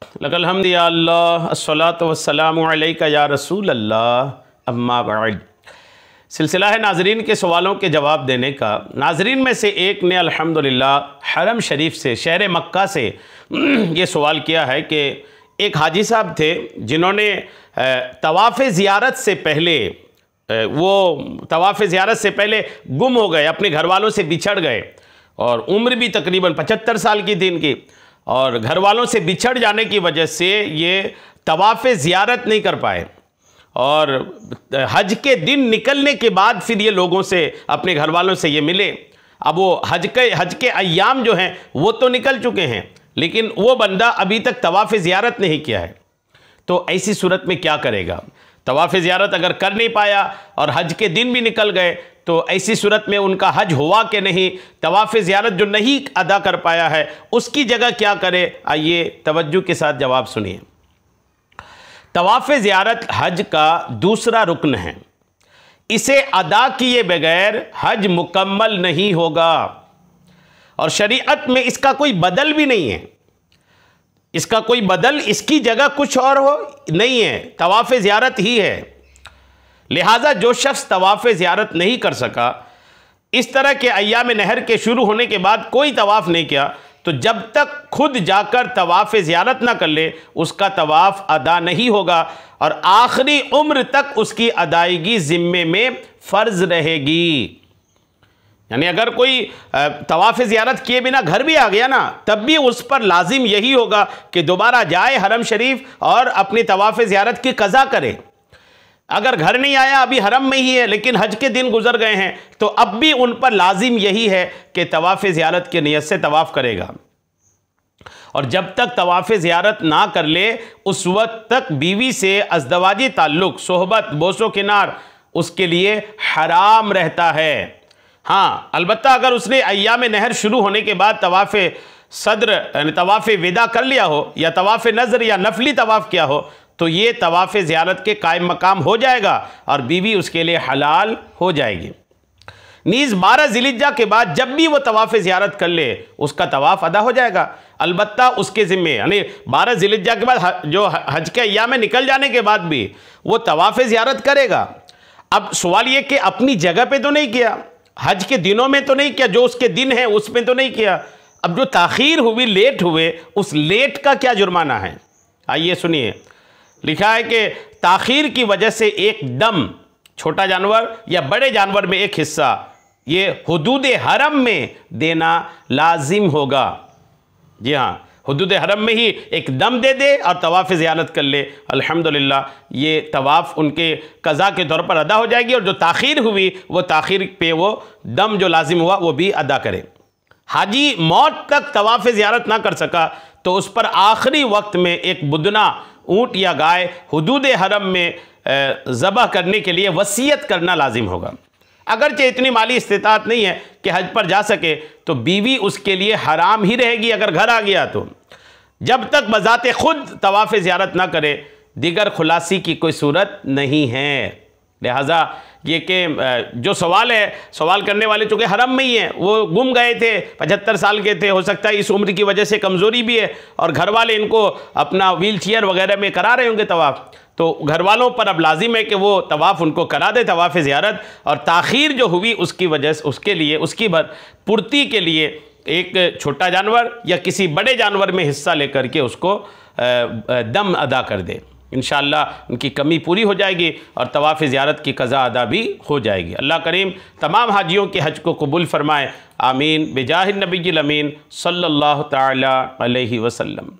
लकल हम्दि या अल्लाह अस्सलातु वस्सलामु अलैका या रसूल अल्लाह अम्मा बाद। सिलसिला है नाजरीन के सवालों के जवाब देने का। नाजरीन में से एक ने अल्हम्दुलिल्लाह हरम शरीफ से, शहर मक्का से ये सवाल किया है कि एक हाजी साहब थे जिन्होंने तवाफ़ ज़ियारत से पहले गुम हो गए, अपने घर वालों से बिछड़ गए और उम्र भी तकरीबन 75 साल की थी इनकी, और घर वालों से बिछड़ जाने की वजह से ये तवाफ़ ज़ियारत नहीं कर पाए और हज के दिन निकलने के बाद फिर ये लोगों से, अपने घर वालों से ये मिले। अब वो हज के अय्याम जो हैं वो तो निकल चुके हैं, लेकिन वो बंदा अभी तक तवाफ़ ज़ियारत नहीं किया है। तो ऐसी सूरत में क्या करेगा? तवाफ़ ज़ियारत अगर कर नहीं पाया और हज के दिन भी निकल गए तो ऐसी सूरत में उनका हज हुआ कि नहीं? तवाफ़ ज़ियारत जो नहीं अदा कर पाया है उसकी जगह क्या करे? आइए तवज्जो के साथ जवाब सुनिए। तवाफ़ ज़ियारत हज का दूसरा रुकन है। इसे अदा किए बगैर हज मुकम्मल नहीं होगा और शरीयत में इसका कोई बदल भी नहीं है। इसका कोई बदल, इसकी जगह कुछ और हो नहीं है, तवाफ़ ज़ियारत ही है। लिहाजा जो शख्स तवाफ़ ज़ियारत नहीं कर सका, इस तरह के अय्याम नहर के शुरू होने के बाद कोई तवाफ़ नहीं किया, तो जब तक खुद जाकर तवाफ़ ज़ियारत ना कर ले उसका तवाफ़ अदा नहीं होगा और आखिरी उम्र तक उसकी अदायगी ज़िम्मे में फ़र्ज़ रहेगी। यानी अगर कोई तवाफ़ ज़ियारत किए बिना घर भी आ गया ना, तब भी उस पर लाजिम यही होगा कि दोबारा जाए हरम शरीफ और अपनी तवाफ़ ज़ियारत की क़ज़ा करे। अगर घर नहीं आया, अभी हरम में ही है, लेकिन हज के दिन गुजर गए हैं, तो अब भी उन पर लाजिम यही है कि तवाफ़ ज़ियारत की नीयत से तवाफ़ करेगा। और जब तक तवाफ़ ज़ियारत ना कर ले उस वक्त तक बीवी से अज़दवाजी ताल्लुक़, सोहबत, बोसो किनार उसके लिए हराम रहता है। हाँ, अलबत्ता अगर उसने अय्याम नहर शुरू होने के बाद तवाफ़ सदर यानी तवाफ़ विदा कर लिया हो या तवाफ़ नज़र या नफली तवाफ़ किया हो तो ये तवाफ़ ज़ियारत के कायम मकाम हो जाएगा और बीवी उसके लिए हलाल हो जाएगी। नीज़ 12 ज़िलहिज्जा के बाद जब भी वो तवाफ़ ज़ियारत कर ले उसका तवाफ़ अदा हो जाएगा। अलबत्ता उसके ज़िम्मे यानी 12 ज़िलहिज्जा के बाद जो हज के अय्याम में निकल जाने के बाद भी वो तवाफ़ ज़ियारत करेगा। अब सवाल ये कि अपनी जगह पे तो नहीं किया, हज के दिनों में तो नहीं किया, जो उसके दिन है उसमें तो नहीं किया। अब जो ताख़ीर हुई, लेट हुए, उस लेट का क्या जुर्माना है? आइए सुनिए। लिखा है कि ताख़ीर की वजह से एक दम, छोटा जानवर या बड़े जानवर में एक हिस्सा, ये हुदूद हरम में देना लाजिम होगा। जी हाँ, हुदूद हरम में ही एक दम दे दे और तवाफ़ ज़ियारत कर ले, अल्हम्दुलिल्लाह ये तवाफ़ उनके क़ज़ा के तौर पर अदा हो जाएगी और जो ताख़ीर हुई वो ताख़ीर पे वो दम जो लाजिम हुआ वो भी अदा करे। हाजी मौत तक तवाफ़ ज़ियारत ना कर सका तो उस पर आखिरी वक्त में एक बुदना, ऊँट या गाय हुदूद हरम में ज़बह करने के लिए वसीयत करना लाजिम होगा। अगरचे इतनी माली इस्तिताअत नहीं है कि हज पर जा सके तो बीवी उसके लिए हराम ही रहेगी अगर घर आ गया तो, जब तक बज़ाते खुद तवाफ़ ज़ियारत ना करे दीगर खुलासी की कोई सूरत नहीं है। लिहाजा ये कि जो सवाल है, सवाल करने वाले चूँकि हरम में ही हैं, वो गुम गए थे, 75 साल के थे, हो सकता है इस उम्र की वजह से कमज़ोरी भी है और घर वाले इनको अपना व्हील चेयर वगैरह में करा रहे होंगे तवाफ़, तो घर वालों पर अब लाजिम है कि वो तवाफ़ उनको करा दे, तवाफ़ ज़ियारत। और ताख़ीर जो हुई उसकी वजह से उसके लिए, उसकी पूर्ति के लिए एक छोटा जानवर या किसी बड़े जानवर में हिस्सा लेकर के उसको दम अदा कर दे। इंशाअल्लाह उनकी कमी पूरी हो जाएगी और तवाफ़ ज़ियारत की क़ज़ा अदा भी हो जाएगी। अल्लाह करीम तमाम हाजियों के हज को कबूल फ़रमाए। आमीन बिजाहिन नबील अमीन सल्लल्लाहु तआला अलैहि वसल्लम।